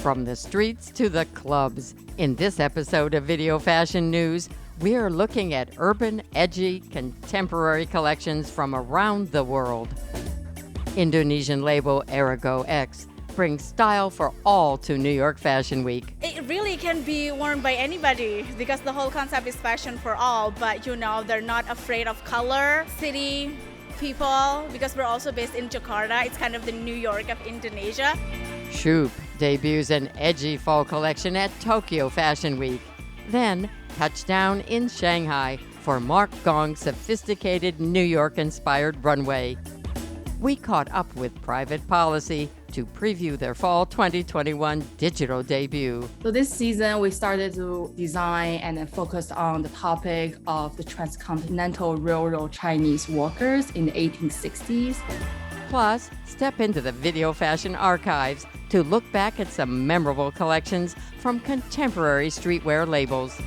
From the streets to the clubs. In this episode of Video Fashion News, we are looking at urban, edgy, contemporary collections from around the world. Indonesian label Erigo X brings style for all to New York Fashion Week. It really can be worn by anybody because the whole concept is fashion for all, but they're not afraid of color, city, people, because we're also based in Jakarta. It's kind of the New York of Indonesia. Shoop debuts an edgy fall collection at Tokyo Fashion Week. Then, touchdown in Shanghai for Mark Gong's sophisticated New York-inspired runway. We caught up with Private Policy to preview their fall 2021 digital debut. So this season, we started to design and then focus on the topic of the transcontinental railroad Chinese workers in the 1860s. Plus, step into the Videofashion Archives to look back at some memorable collections from contemporary streetwear labels.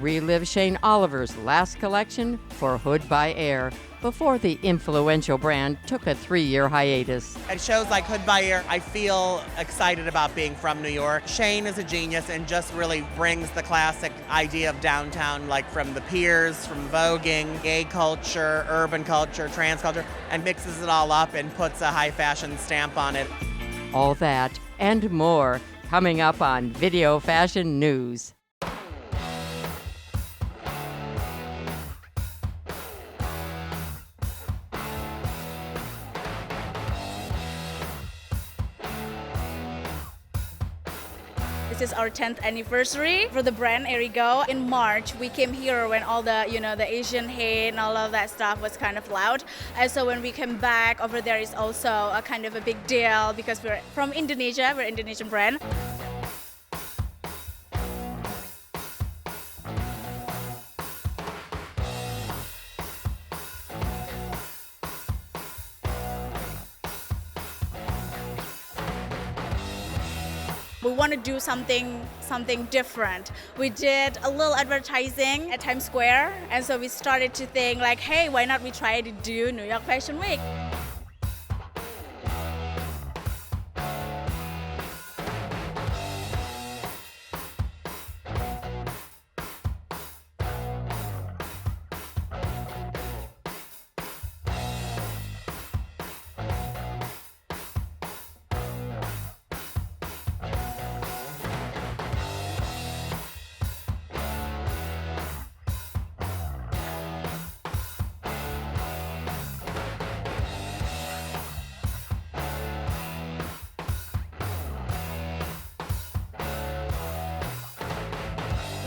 Relive Shayne Oliver's last collection for Hood by Air before the influential brand took a 3-year hiatus. At shows like Hood by Air, I feel excited about being from New York. Shayne is a genius and just really brings the classic idea of downtown, like from the piers, from voguing, gay culture, urban culture, trans culture, and mixes it all up and puts a high fashion stamp on it. All that and more coming up on Video Fashion News. This is our 10th anniversary for the brand Erigo. In March, we came here when all the, the Asian hate and all of that stuff was kind of loud. And so when we came back over there is also a kind of a big deal because we're from Indonesia, we're an Indonesian brand. We want to do something different. We did a little advertising at Times Square, and so we started to think like, hey, why not we try to do New York Fashion Week?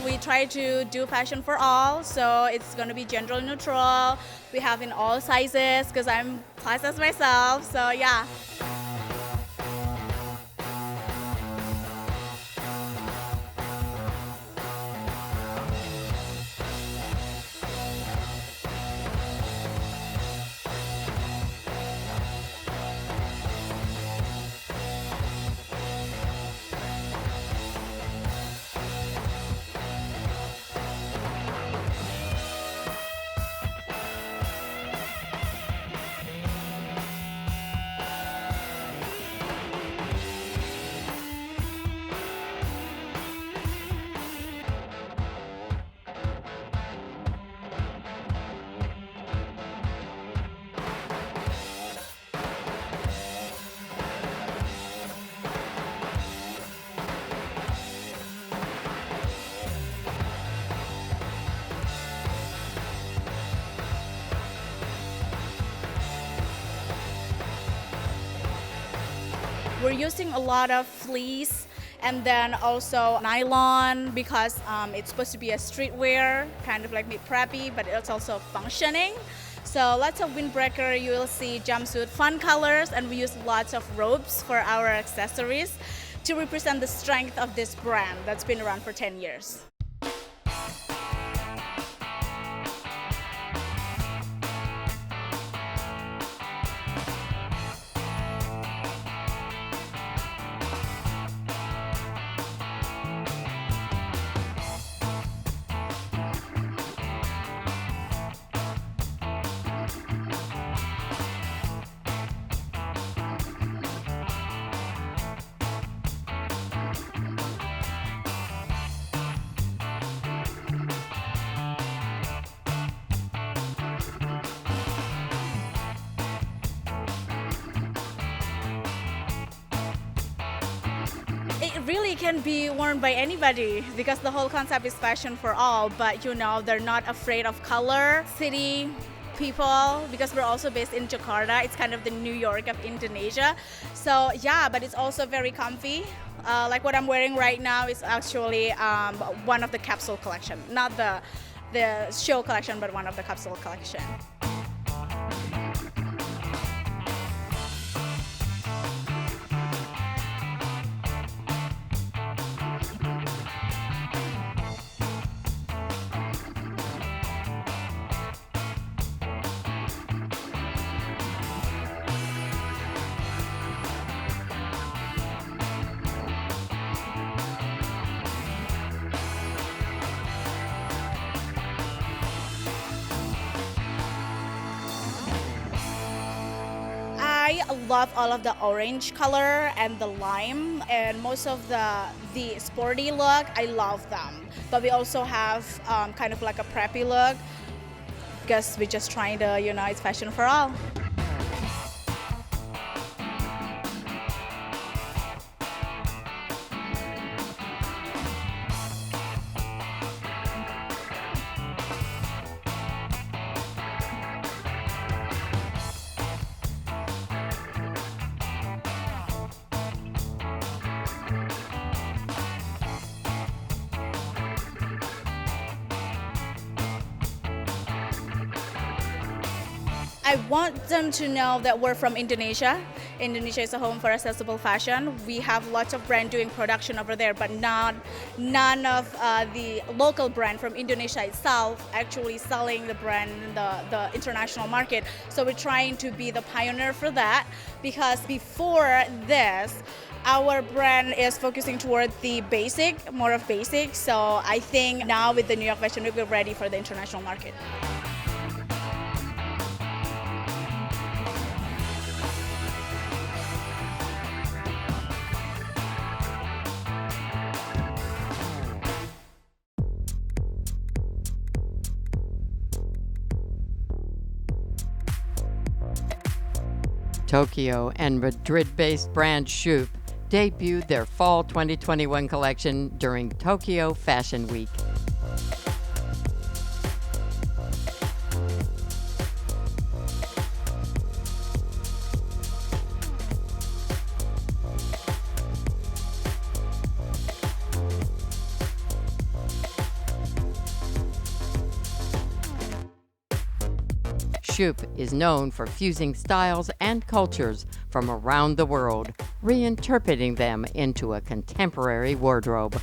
We try to do fashion for all, so it's going to be gender neutral. We have in all sizes because I'm plus size myself, so yeah. We're using a lot of fleece and then also nylon because it's supposed to be a streetwear, kind of like mid preppy, but it's also functioning. So lots of windbreaker, you will see jumpsuit, fun colors, and we use lots of ropes for our accessories to represent the strength of this brand that's been around for 10 years. really can be worn by anybody because the whole concept is fashion for all, but they're not afraid of color, city, people, because we're also based in Jakarta. It's kind of the New York of Indonesia. So yeah, but it's also very comfy. Like what I'm wearing right now is actually one of the capsule collection, not the show collection, but one of the capsule collection. I love all of the orange color and the lime, and most of the sporty look, I love them. But we also have kind of like a preppy look because we're just trying to, it's fashion for all. I want them to know that we're from Indonesia. Indonesia is a home for accessible fashion. We have lots of brands doing production over there, but none of the local brand from Indonesia itself actually selling the brand in the international market. So we're trying to be the pioneer for that, because before this, our brand is focusing toward the basic, more of basic. So I think now with the New York Fashion Week, we're ready for the international market. Tokyo and Madrid-based brand Shoop debuted their Fall 2021 collection during Tokyo Fashion Week. Shoop is known for fusing styles and cultures from around the world, reinterpreting them into a contemporary wardrobe.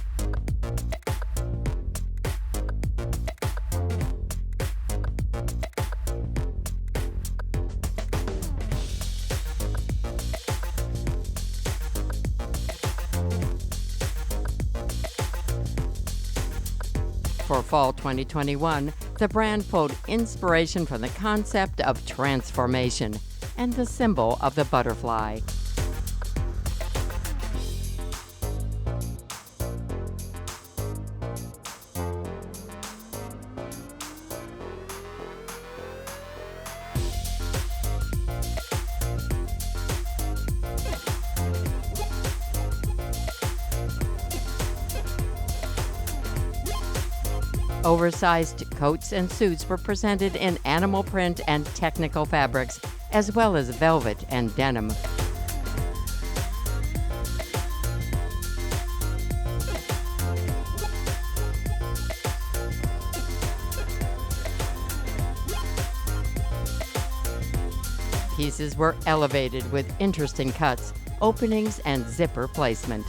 For Fall 2021, the brand pulled inspiration from the concept of transformation and the symbol of the butterfly. Oversized coats and suits were presented in animal print and technical fabrics, as well as velvet and denim. Pieces were elevated with interesting cuts, openings, and zipper placement.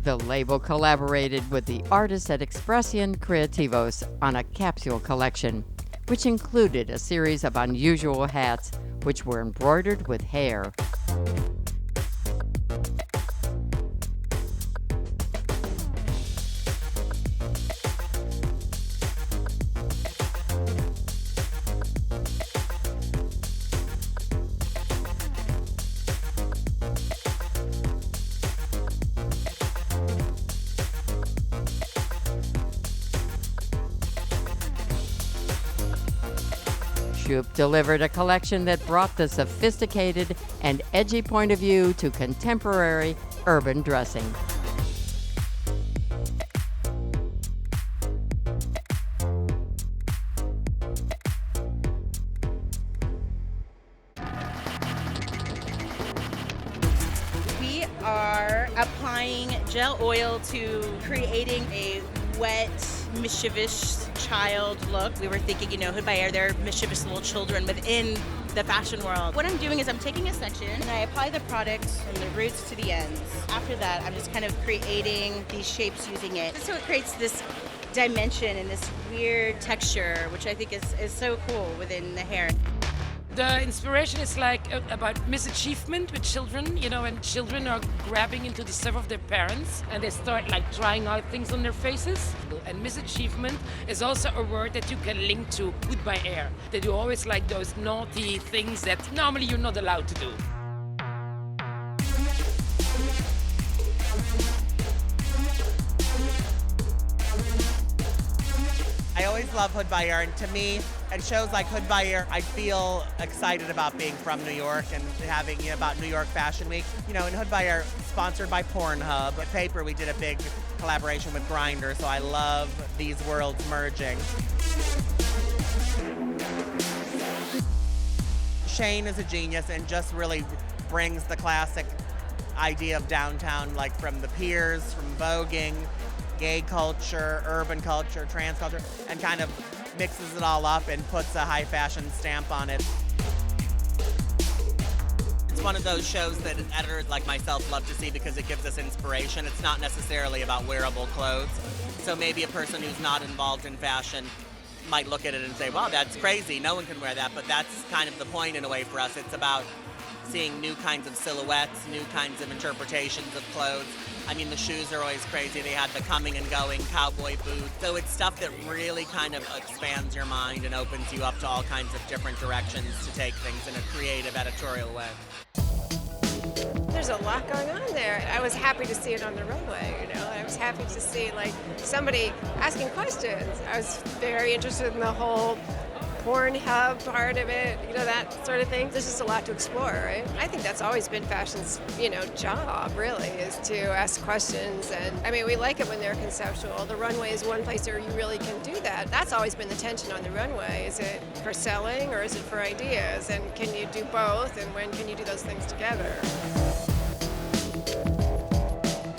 The label collaborated with the artists at Expresión Creativos on a capsule collection, which included a series of unusual hats which were embroidered with hair. Shoop delivered a collection that brought the sophisticated and edgy point of view to contemporary urban dressing. We are applying gel oil to creating a wet, mischievous child look. We were thinking, Hood by Air, they're mischievous little children within the fashion world. What I'm doing is I'm taking a section and I apply the product from the roots to the ends. After that, I'm just kind of creating these shapes using it. So it creates this dimension and this weird texture, which I think is so cool within the hair. The inspiration is about misachievement with children, and children are grabbing into the stuff of their parents and they start trying out things on their faces. And misachievement is also a word that you can link to Hood by Air. They do always those naughty things that normally you're not allowed to do. I always love Hood by Air, and to me, at shows like Hood by Air, I feel excited about being from New York and having about New York Fashion Week. And Hood by Air, sponsored by Pornhub. At Paper, we did a big collaboration with Grindr, so I love these worlds merging. Shayne is a genius and just really brings the classic idea of downtown, from the piers, from voguing, gay culture, urban culture, trans culture, and kind of mixes it all up and puts a high fashion stamp on it. It's one of those shows that editors like myself love to see because it gives us inspiration. It's not necessarily about wearable clothes. So maybe a person who's not involved in fashion might look at it and say, wow, that's crazy, no one can wear that, but that's kind of the point in a way for us. It's about seeing new kinds of silhouettes, new kinds of interpretations of clothes. I mean, the shoes are always crazy. They had the coming and going cowboy boots. So it's stuff that really kind of expands your mind and opens you up to all kinds of different directions to take things in a creative editorial way. There's a lot going on there. I was happy to see it on the runway, I was happy to see somebody asking questions. I was very interested in the whole Pornhub part of it, that sort of thing. There's just a lot to explore, right? I think that's always been fashion's, job, really, is to ask questions. And I mean, we like it when they're conceptual. The runway is one place where you really can do that. That's always been the tension on the runway. Is it for selling or is it for ideas? And can you do both? And when can you do those things together?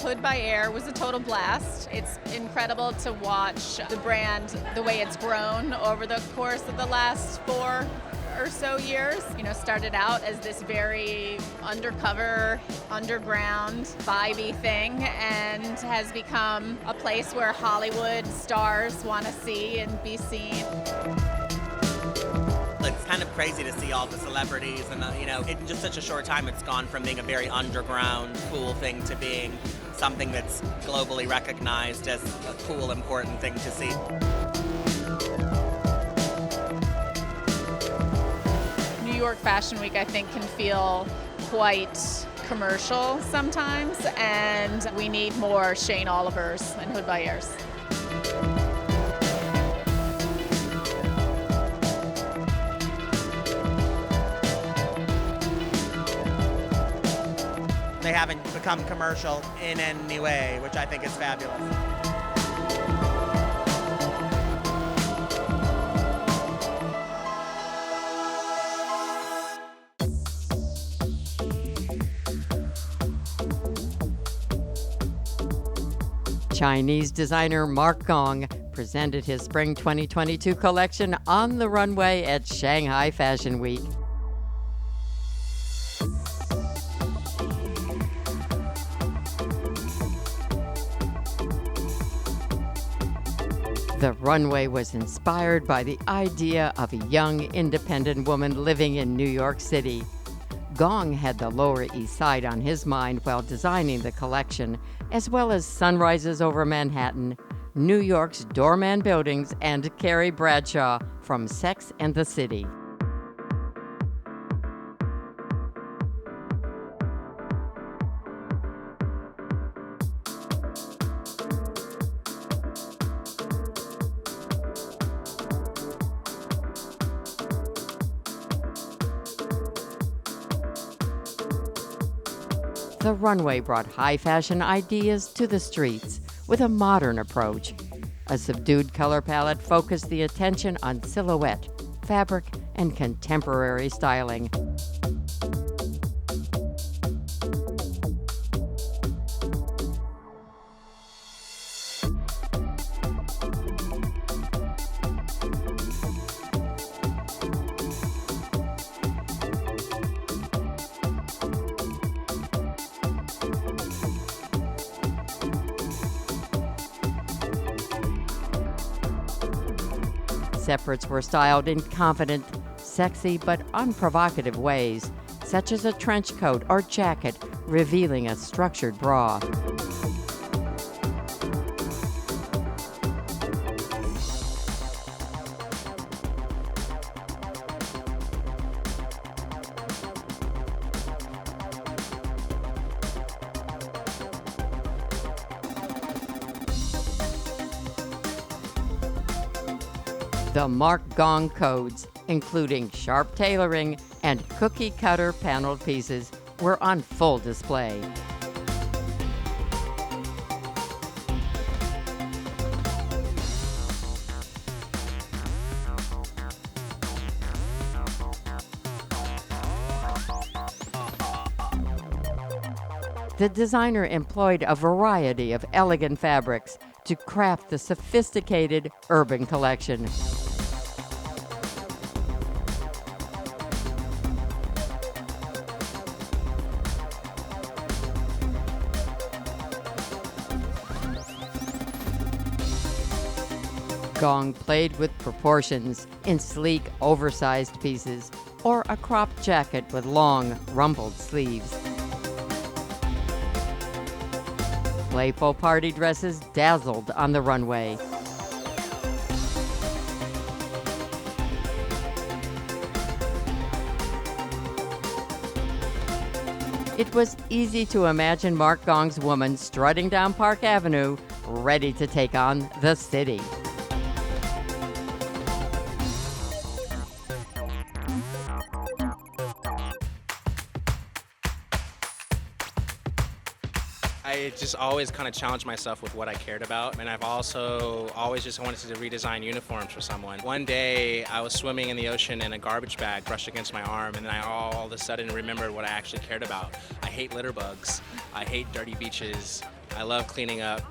Hood by Air was a total blast. It's incredible to watch the brand, the way it's grown over the course of the last 4 or so years. Started out as this very undercover, underground, vibey thing, and has become a place where Hollywood stars want to see and be seen. It's kind of crazy to see all the celebrities and, in just such a short time, it's gone from being a very underground, cool thing to being something that's globally recognized as a cool, important thing to see. New York Fashion Week, I think, can feel quite commercial sometimes, and we need more Shayne Olivers and Hood by Airs. They haven't become commercial in any way, which I think is fabulous. Chinese designer Mark Gong presented his Spring 2022 collection on the runway at Shanghai Fashion Week. The runway was inspired by the idea of a young, independent woman living in New York City. Gong had the Lower East Side on his mind while designing the collection, as well as sunrises over Manhattan, New York's doorman buildings, and Carrie Bradshaw from Sex and the City. the runway brought high fashion ideas to the streets with a modern approach. A subdued color palette focused the attention on silhouette, fabric, and contemporary styling. Separates were styled in confident, sexy, but unprovocative ways, such as a trench coat or jacket revealing a structured bra. The Mark Gong codes, including sharp tailoring and cookie cutter paneled pieces, were on full display. The designer employed a variety of elegant fabrics to craft the sophisticated urban collection. Gong played with proportions in sleek, oversized pieces or a cropped jacket with long, rumpled sleeves. Playful party dresses dazzled on the runway. It was easy to imagine Mark Gong's woman strutting down Park Avenue, ready to take on the city. I just always kind of challenged myself with what I cared about, and I've also always just wanted to redesign uniforms for someone. One day I was swimming in the ocean and a garbage bag brushed against my arm, and then I all of a sudden remembered what I actually cared about. I hate litter bugs, I hate dirty beaches, I love cleaning up,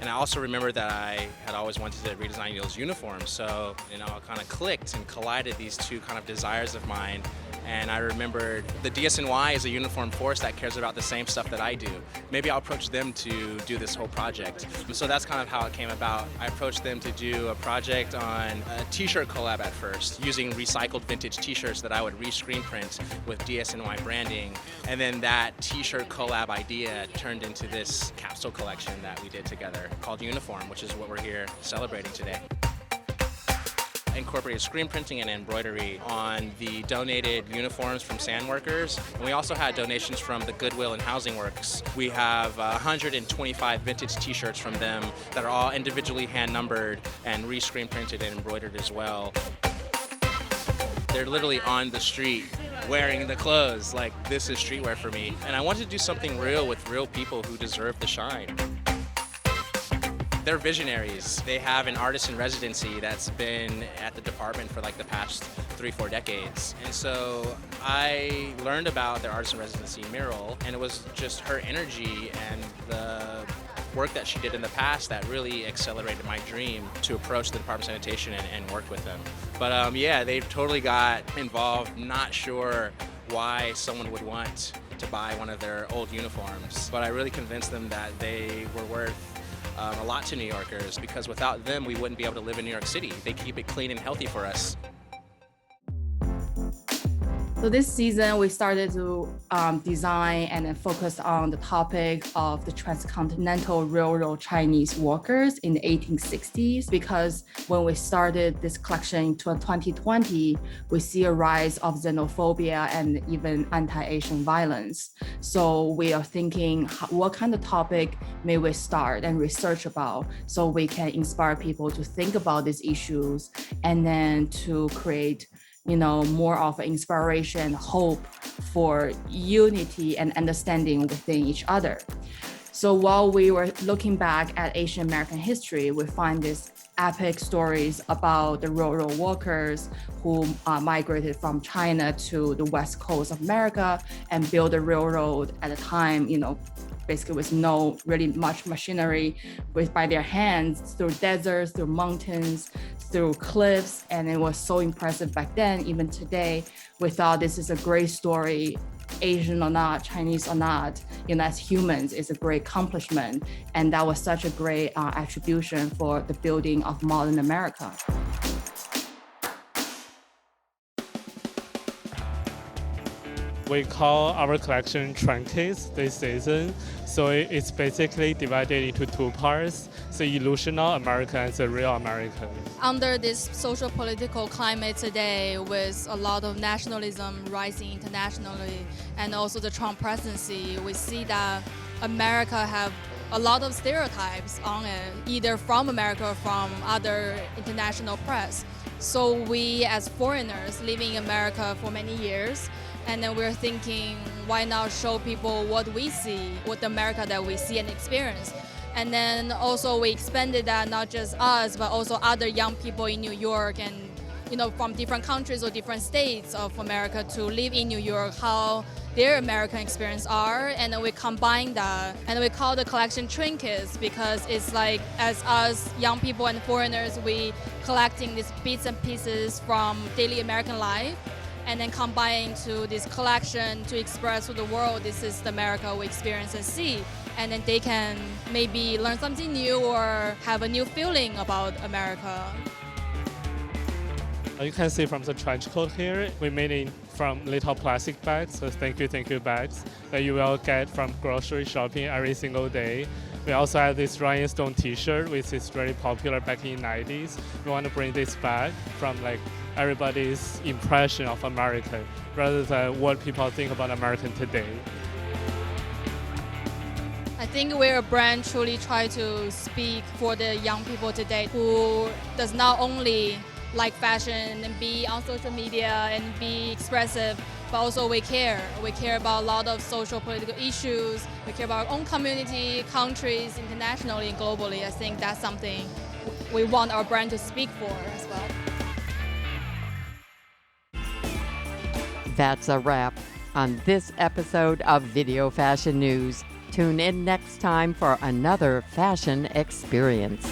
and I also remembered that I had always wanted to redesign those uniforms. So, it kind of clicked and collided these two kind of desires of mine. And I remembered the DSNY is a uniform force that cares about the same stuff that I do. Maybe I'll approach them to do this whole project. So that's kind of how it came about. I approached them to do a project on a t-shirt collab at first, using recycled vintage t-shirts that I would re-screen print with DSNY branding. And then that t-shirt collab idea turned into this capsule collection that we did together called Uniform, which is what we're here celebrating today. Incorporated screen printing and embroidery on the donated uniforms from sand workers. And we also had donations from the Goodwill and Housing Works. We have 125 vintage t-shirts from them that are all individually hand numbered and re-screen printed and embroidered as well. They're literally on the street wearing the clothes. Like, this is streetwear for me. And I wanted to do something real with real people who deserve the shine. They're visionaries. They have an artist in residency that's been at the department for like the past 3-4 decades. And so I learned about their artist in residency, Miral, and it was just her energy and the work that she did in the past that really accelerated my dream to approach the Department of Sanitation and work with them. But yeah, they totally got involved, not sure why someone would want to buy one of their old uniforms. But I really convinced them that they were worth a lot to New Yorkers, because without them, we wouldn't be able to live in New York City. They keep it clean and healthy for us. So this season, we started to design and then focus on the topic of the transcontinental railroad Chinese workers in the 1860s, because when we started this collection in 2020, we see a rise of xenophobia and even anti-Asian violence. So we are thinking, what kind of topic may we start and research about so we can inspire people to think about these issues and then to create more of an inspiration, hope for unity and understanding within each other. So while we were looking back at Asian American history, we find these epic stories about the railroad workers who migrated from China to the west coast of America and built a railroad at a time, basically with no really much machinery, by their hands, through deserts, through mountains, through cliffs. And it was so impressive back then. Even today, we thought this is a great story. Asian or not, Chinese or not, as humans, is a great accomplishment. And that was such a great attribution for the building of modern America. We call our collection Trinkets this season. So it's basically divided into two parts, the illusional American and the real American. Under this social political climate today, with a lot of nationalism rising internationally and also the Trump presidency, we see that America have a lot of stereotypes on it, either from America or from other international press. So we, as foreigners living in America for many years, and then we're thinking, why not show people what we see, what the America that we see and experience? And then also we expanded that not just us, but also other young people in New York and from different countries or different states of America to live in New York, how their American experience are. And then we combine that and we call the collection Trinkets because it's like, as us young people and foreigners, we collecting these bits and pieces from daily American life and then combine to this collection to express to the world, this is the America we experience and see. And then they can maybe learn something new or have a new feeling about America. You can see from the trench coat here, we made it from little plastic bags, so thank you bags that you will get from grocery shopping every single day. We also have this Rhinestone Stone t-shirt, which is very popular back in the 90s. We want to bring this back from everybody's impression of America rather than what people think about American today. I think we're a brand truly try to speak for the young people today who does not only like fashion and be on social media and be expressive, but also we care. We care about a lot of social political issues. We care about our own community, countries, internationally and globally. I think that's something we want our brand to speak for as well. That's a wrap on this episode of Video Fashion News. Tune in next time for another fashion experience.